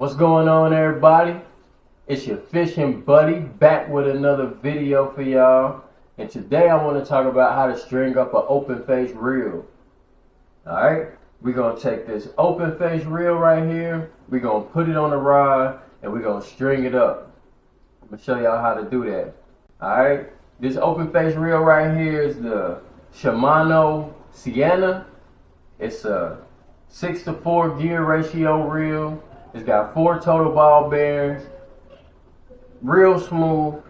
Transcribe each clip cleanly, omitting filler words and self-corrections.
What's going on, everybody? It's your fishing buddy back with another video for y'all. And today I want to talk about how to string up an open face reel. Alright, we're going to take this open face reel right here. We're going to put it on the rod and we're going to string it up. I'm going to show y'all how to do that. Alright, this open face reel right here is the Shimano Sienna. It's a 6-to-4 gear ratio reel. It's got 4 total ball bearings. Real smooth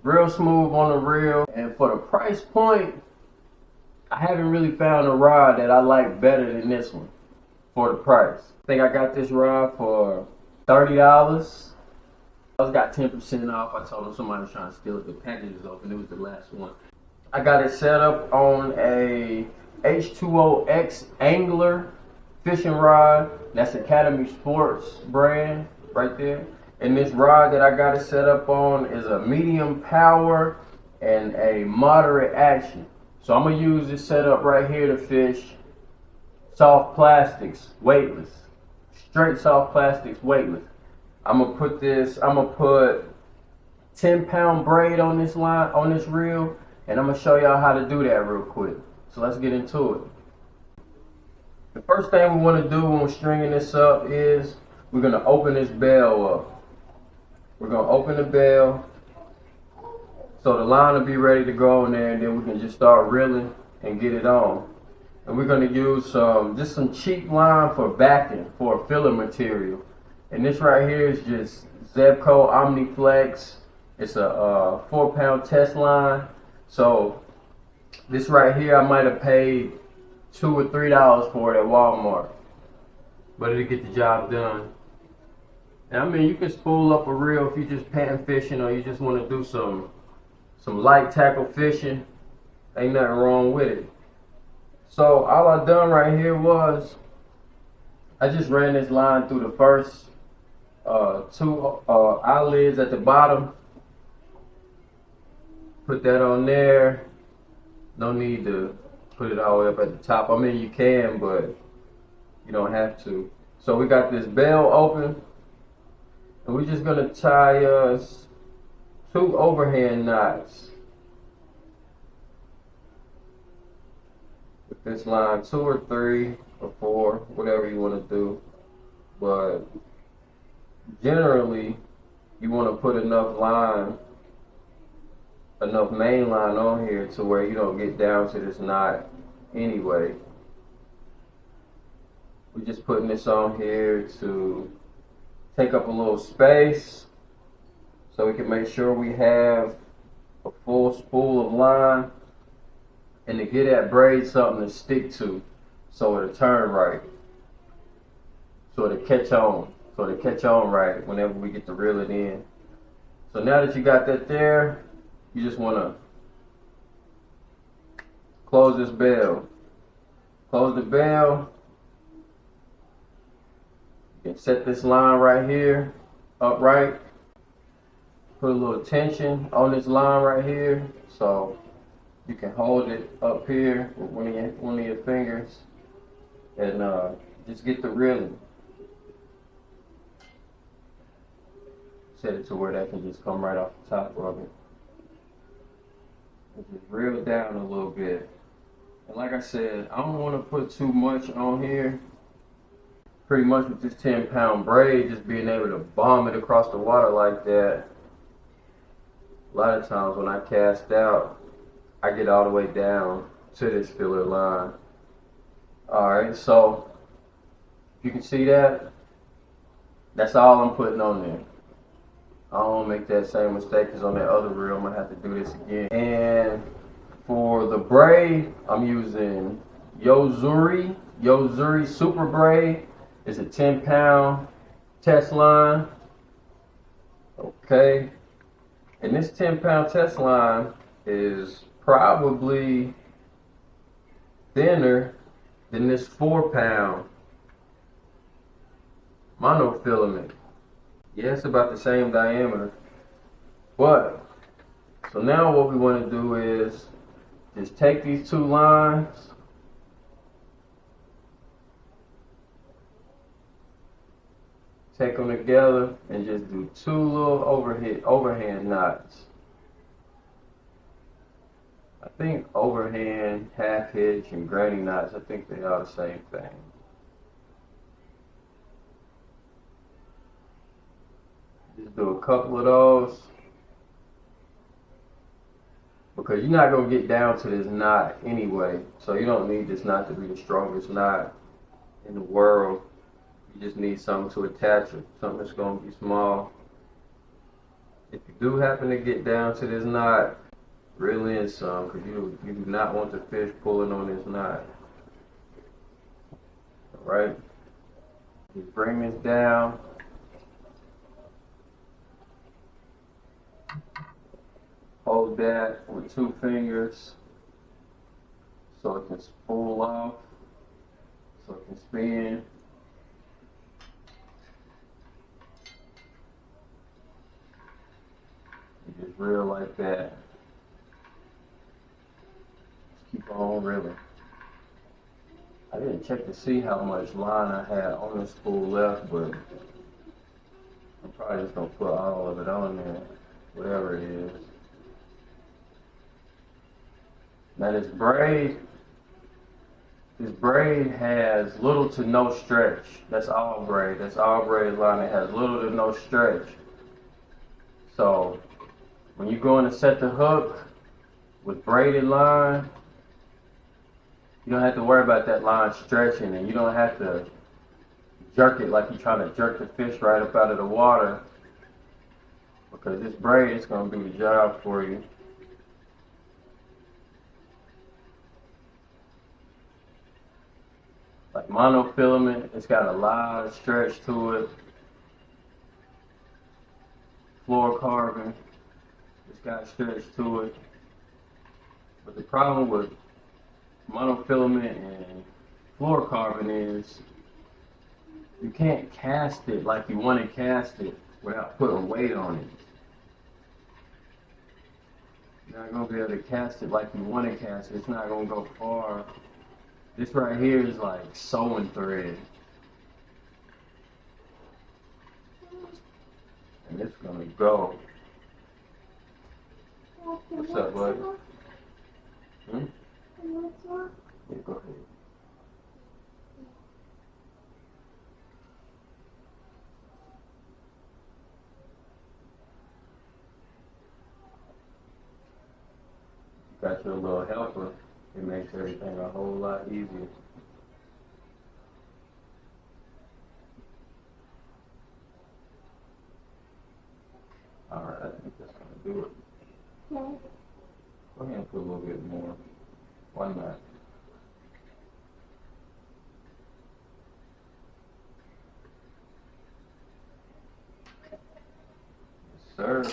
on the reel. And for the price point, I haven't really found a rod that I like better than this one for the price. I think I got this rod for $30. I got 10% off. I told them somebody was trying to steal it. The package is open. It was the last one. I got it set up on a H2OX angler fishing rod. That's Academy Sports brand right there. And this rod that I got it set up on is a medium power and a moderate action. So I'm gonna use this setup right here to fish soft plastics, weightless. Straight soft plastics, weightless. I'm gonna put 10-pound braid on this line, on this reel, and I'm gonna show y'all how to do that real quick. So let's get into it. The first thing we want to do when we're stringing this up is we're going to open this bail up. We're going to open the bail so the line will be ready to go in there, and then we can just start reeling and get it on. And we're going to use just some cheap line for backing, for a filler material. And this right here is just Senko Omniflex. It's a 4-pound test line. So this right here I might have paid $2 or $3 for it at Walmart, but it'll get the job done. And I mean, you can spool up a reel if you're just pan fishing or you just want to do some light tackle fishing. Ain't nothing wrong with it. So all I done right here was I just ran this line through the first 2 eyelids at the bottom. Put that on there. No need to put it all the way up at the top. I mean, you can, but you don't have to. So we got this bail open, and we're just gonna tie us 2 overhand knots with this line, 2 or 3 or 4, whatever you want to do. But generally, you want to put enough main line on here to where you don't get down to this knot anyway. We're just putting this on here to take up a little space so we can make sure we have a full spool of line, and to get that braid something to stick to so it'll turn right, so it'll catch on right whenever we get to reel it in. So now that you got that there, you just want to close this bail. Close the bail. You can set this line right here upright. Put a little tension on this line right here so you can hold it up here with one of your fingers and just get the reeling. Set it to where that can just come right off the top of it. Just reel down a little bit. And like I said, I don't want to put too much on here. Pretty much with this 10-pound braid, just being able to bomb it across the water like that. A lot of times when I cast out, I get all the way down to this filler line. Alright, so you can see that. That's all I'm putting on there. I don't want to make that same mistake because on that other reel I'm going to have to do this again. And for the braid, I'm using Yo-Zuri Super Braid. It's a 10-pound test line. Okay. And this 10-pound test line is probably thinner than this 4-pound monofilament. Yeah, it's about the same diameter. But, so now what we want to do is just take these 2 lines take them together and just do 2 little overhand knots. I think overhand, half hitch, and granny knots, I think they are the same thing. Just do a couple of those, because you're not going to get down to this knot anyway, so you don't need this knot to be the strongest knot in the world. You just need something to attach it, something that's going to be small. If you do happen to get down to this knot, reel in some, because you do not want the fish pulling on this knot. Alright? Just bring this down. Hold that with 2 fingers so it can spool off, so it can spin. You just reel like that. Just keep on reeling. I didn't check to see how much line I had on the spool left, but I'm probably just going to put all of it on there, whatever it is. Now this braid has little to no stretch. That's all braid. That's all braid line. It has little to no stretch. So when you go in to set the hook with braided line, you don't have to worry about that line stretching, and you don't have to jerk it like you're trying to jerk the fish right up out of the water, because this braid is going to do the job for you. Like monofilament, it's got a lot of stretch to it. Fluorocarbon, it's got stretch to it. But the problem with monofilament and fluorocarbon is you can't cast it like you want to cast it without putting weight on it. You're not going to be able to cast it like you want to cast it. It's not going to go far. This right here is like sewing thread. And it's gonna go. What's up, buddy? Hmm? Yeah, go ahead. Got your little helper. It makes everything a whole lot easier. Alright, I think that's going to do it. Okay. Go ahead and put a little bit more. Why not? Yes, sir.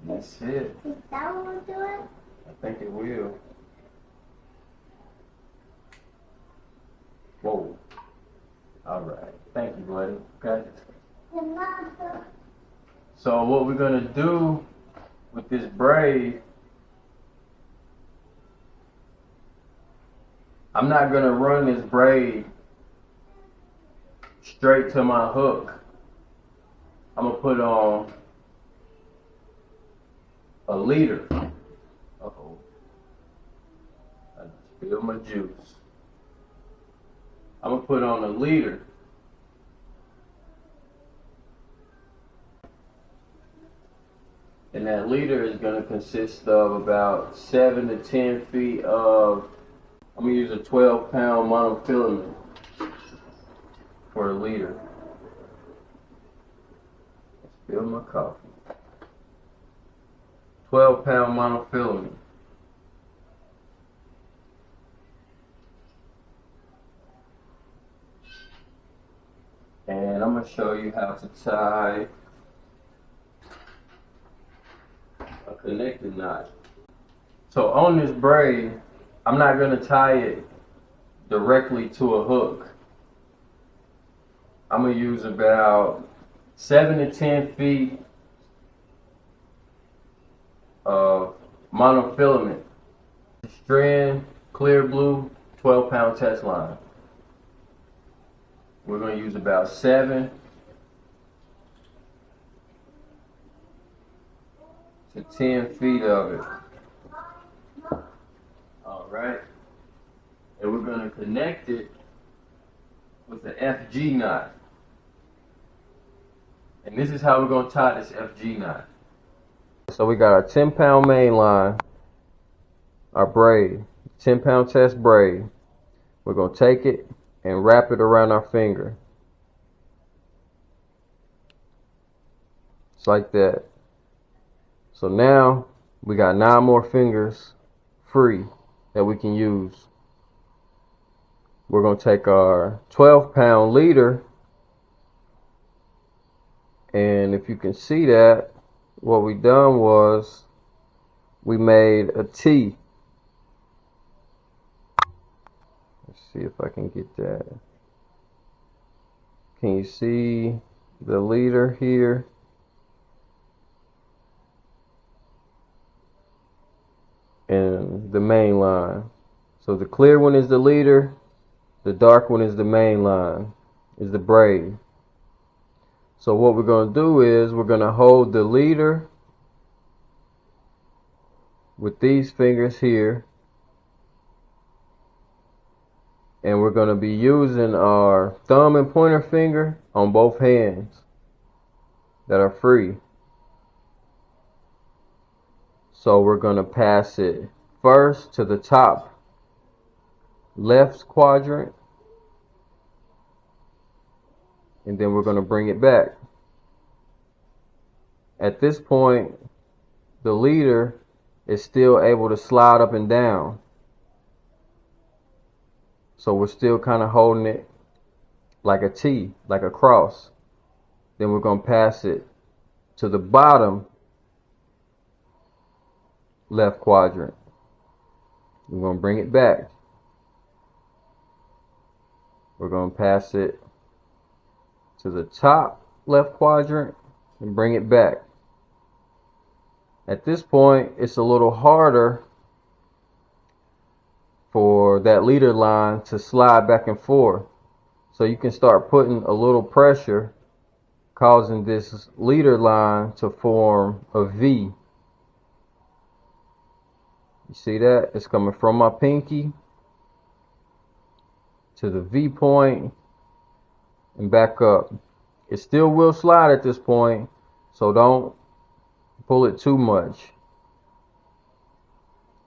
That's it. Is that what we'll do it? I think it will. Whoa. Alright. Thank you, buddy. Okay. So what we're going to do with this braid, I'm not going to run this braid straight to my hook. I'm going to put on a leader. Uh-oh. I spilled my juice. I'm going to put on a leader. And that leader is going to consist of about 7 to 10 feet of, I'm going to use a 12-pound monofilament for a leader. Spill my coffee. 12-pound monofilament. And I'm going to show you how to tie a connecting knot. So on this braid, I'm not going to tie it directly to a hook. I'm going to use about 7 to 10 feet of monofilament. Strand, clear blue, 12-pound test line. We're going to use about 7 to 10 feet of it. All right. And we're going to connect it with the FG knot. And this is how we're going to tie this FG knot. So we got our 10-pound main line, our braid, 10-pound test braid. We're going to take it and wrap it around our finger. Just like that. So now we got 9 more fingers free that we can use. We're going to take our 12-pound leader, and if you can see that, what we done was we made a T. Let's see if I can get that. Can you see the leader here? And the main line. So the clear one is the leader, the dark one is the main line, is the braid. So what we're going to do is we're going to hold the leader with these fingers here, and we're going to be using our thumb and pointer finger on both hands that are free. So we're going to pass it first to the top left quadrant, and then we're going to bring it back. At this point, the leader is still able to slide up and down. So we're still kind of holding it like a T, like a cross. Then we're going to pass it to the bottom left quadrant. We're going to bring it back. We're going to pass it to the top left quadrant and bring it back. At this point, it's a little harder for that leader line to slide back and forth. So you can start putting a little pressure, causing this leader line to form a V. You see that? It's coming from my pinky to the V point and back up. It still will slide at this point, so don't pull it too much.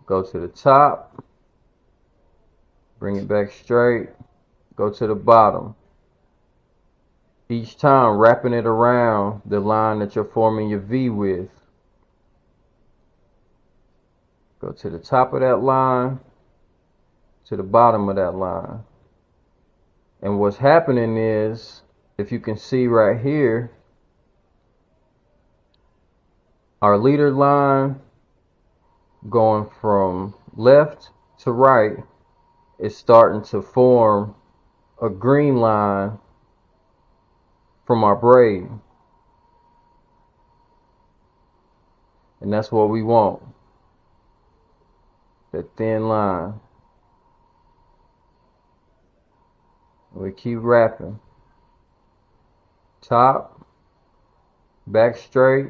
Go to the top, bring it back straight, go to the bottom. Each time wrapping it around the line that you're forming your V with. Go to the top of that line, to the bottom of that line. And what's happening is, if you can see right here, our leader line going from left to right is starting to form a green line from our braid. And that's what we want. That thin line. We keep wrapping. Top, back straight,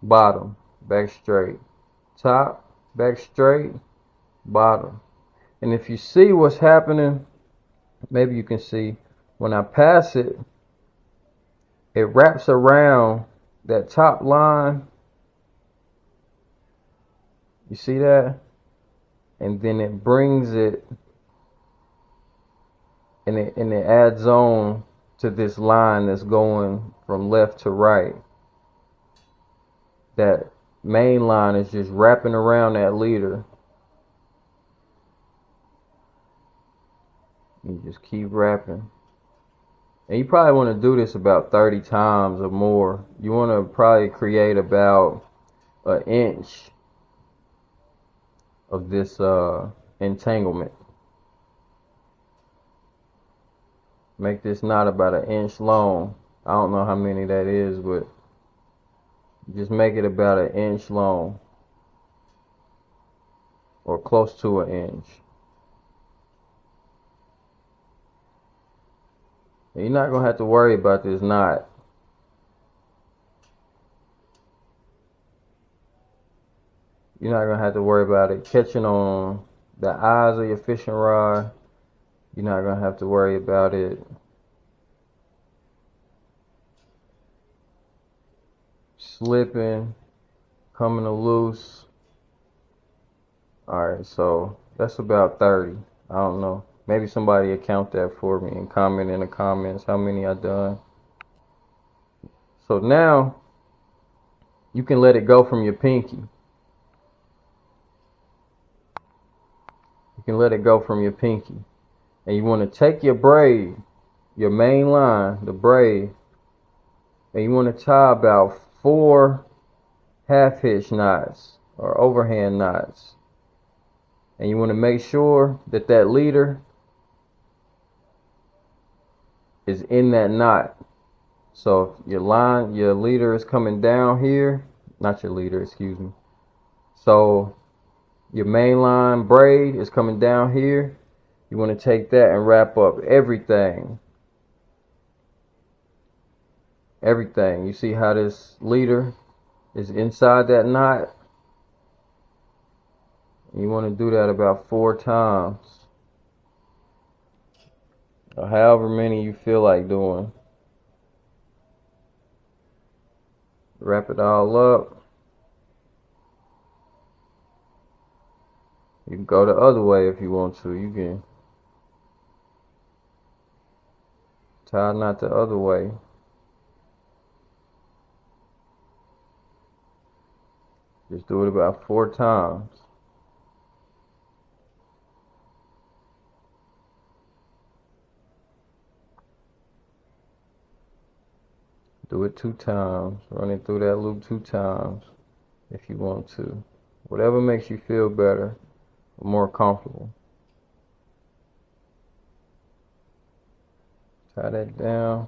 bottom, back straight. Top, back straight, bottom. And if you see what's happening, maybe you can see when I pass it, it wraps around that top line. You see that? And then it brings it, and it adds on to this line that's going from left to right. That main line is just wrapping around that leader. You just keep wrapping. And you probably want to do this about 30 times or more. You want to probably create about an inch of this entanglement. Make this knot about an inch long. I don't know how many that is, but just make it about an inch long, or close to an inch. And you're not going to have to worry about this knot. You're not gonna have to worry about it catching on the eyes of your fishing rod. You're not gonna have to worry about it slipping, coming loose. Alright, so that's about 30. I don't know. Maybe somebody will count that for me and comment in the comments how many I done. So now you can let it go from your pinky. You can let it go from your pinky. And you want to take your braid, your main line, the braid, and you want to tie about 4 half hitch knots or overhand knots. And you want to make sure that that leader is in that knot. So if your leader is coming down here, not your leader, excuse me. So your main line braid is coming down here. You want to take that and wrap up everything. Everything. You see how this leader is inside that knot? You want to do that about 4 times. Or however many you feel like doing. Wrap it all up. You can go the other way if you want to. You can tie a knot the other way. Just do it about 4 times. Do it 2 times. Run it through that loop 2 times if you want to. Whatever makes you feel better or more comfortable. Tie that down.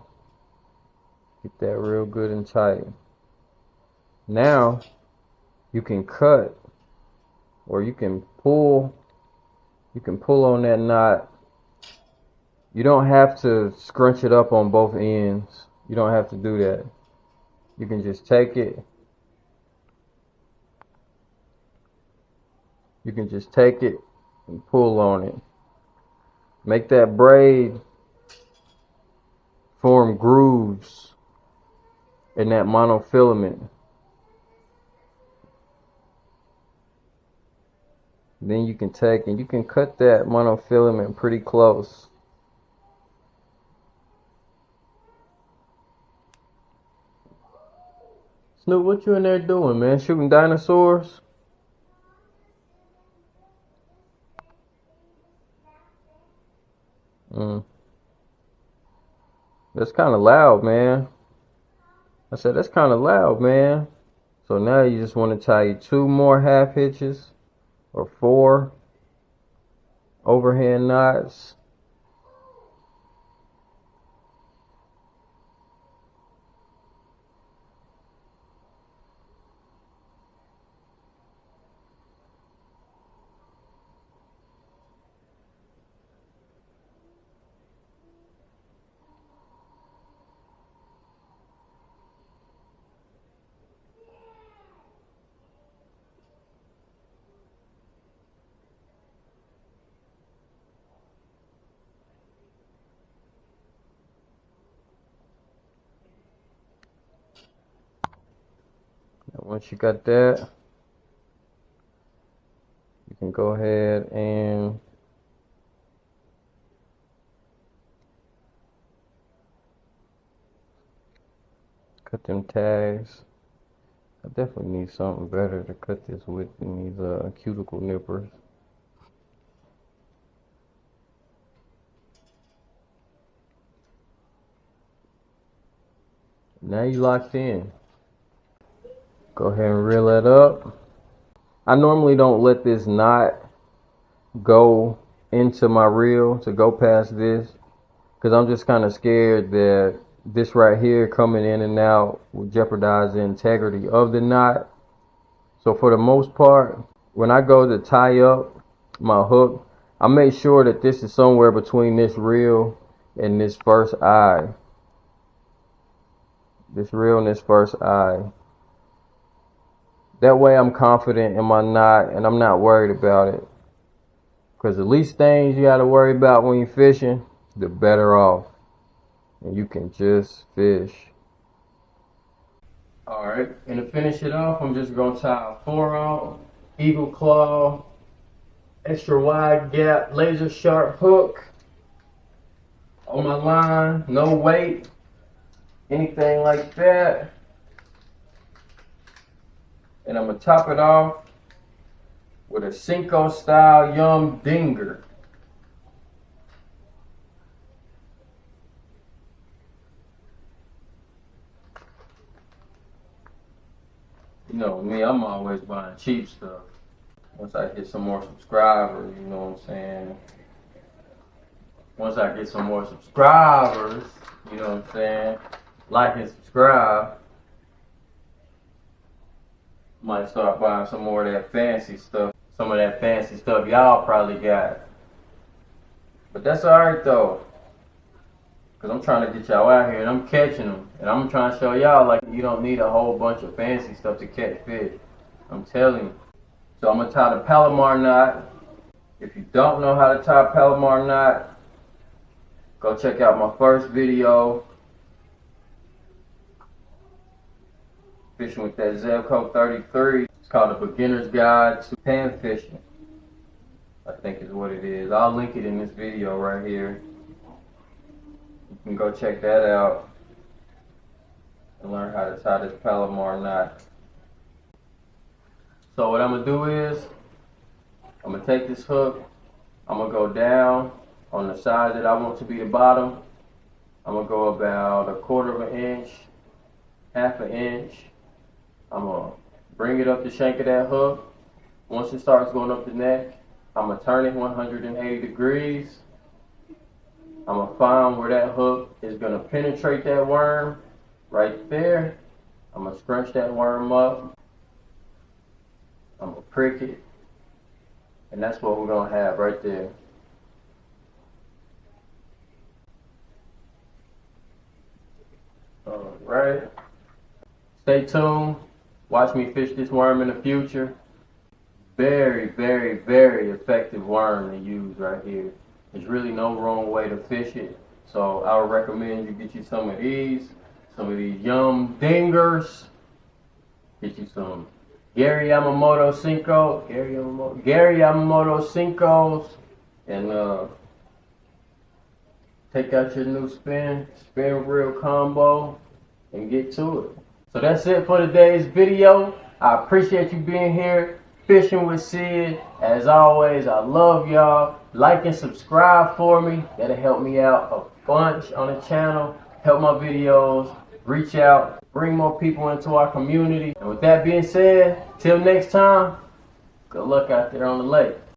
Get that real good and tight. Now you can cut or you can pull. You can pull on that knot. You don't have to scrunch it up on both ends. You don't have to do that. You can just take it. You can just take it and pull on it. Make that braid form grooves in that monofilament. Then you can take and you can cut that monofilament pretty close. Snoop, what you in there doing, man? Shooting dinosaurs? That's kind of loud, man. I said, that's kind of loud, man. So now you just want to tie 2 more half hitches or 4 overhand knots. Once you got that, you can go ahead and cut them tags. I definitely need something better to cut this with than these cuticle nippers. Now you locked in. Go ahead and reel that up. I normally don't let this knot go into my reel to go past this because I'm just kind of scared that this right here coming in and out will jeopardize the integrity of the knot. So for the most part, when I go to tie up my hook, I make sure that this is somewhere between this reel and this first eye. This reel and this first eye. That way I'm confident in my knot and I'm not worried about it. Because the least things you got to worry about when you're fishing, the better off. And you can just fish. Alright, and to finish it off, I'm just going to tie a 4-aught, eagle claw, extra wide gap, laser sharp hook on my line, no weight, anything like that. And I'm going to top it off with a Senko style Yum Dinger. You know me, I'm always buying cheap stuff. Once I get some more subscribers, you know what I'm saying? Once I get some more subscribers, you know what I'm saying? Like and subscribe. Might start buying some more of that fancy stuff. Some of that fancy stuff y'all probably got. But that's alright though. Cause I'm trying to get y'all out here and I'm catching them. And I'm trying to show y'all like you don't need a whole bunch of fancy stuff to catch fish. I'm telling you. So I'm gonna tie the Palomar knot. If you don't know how to tie a Palomar knot, go check out my first video. Fishing with that Senko 33. It's called A Beginner's Guide to Pan Fishing, I think is what it is. I'll link it in this video right here. You can go check that out and learn how to tie this Palomar knot. So what I'm going to do is, I'm going to take this hook, I'm going to go down on the side that I want to be the bottom. I'm going to go about 1/4 of an inch, 1/2 an inch. I'm going to bring it up the shank of that hook. Once it starts going up the neck, I'm going to turn it 180 degrees. I'm going to find where that hook is going to penetrate that worm right there. I'm going to scrunch that worm up. I'm going to prick it. And that's what we're going to have right there. Alright. Stay tuned. Watch me fish this worm in the future. Very, very, very effective worm to use right here. There's really no wrong way to fish it. So I would recommend you get you some of these Yum Dingers. Get you some Gary Yamamoto Senkos, and take out your new spin reel combo and get to it. So that's it for today's video. I appreciate you being here, fishing with Sid. As always, I love y'all. Like and subscribe for me. That'll help me out a bunch on the channel. Help my videos reach out, bring more people into our community. And with that being said, till next time, good luck out there on the lake.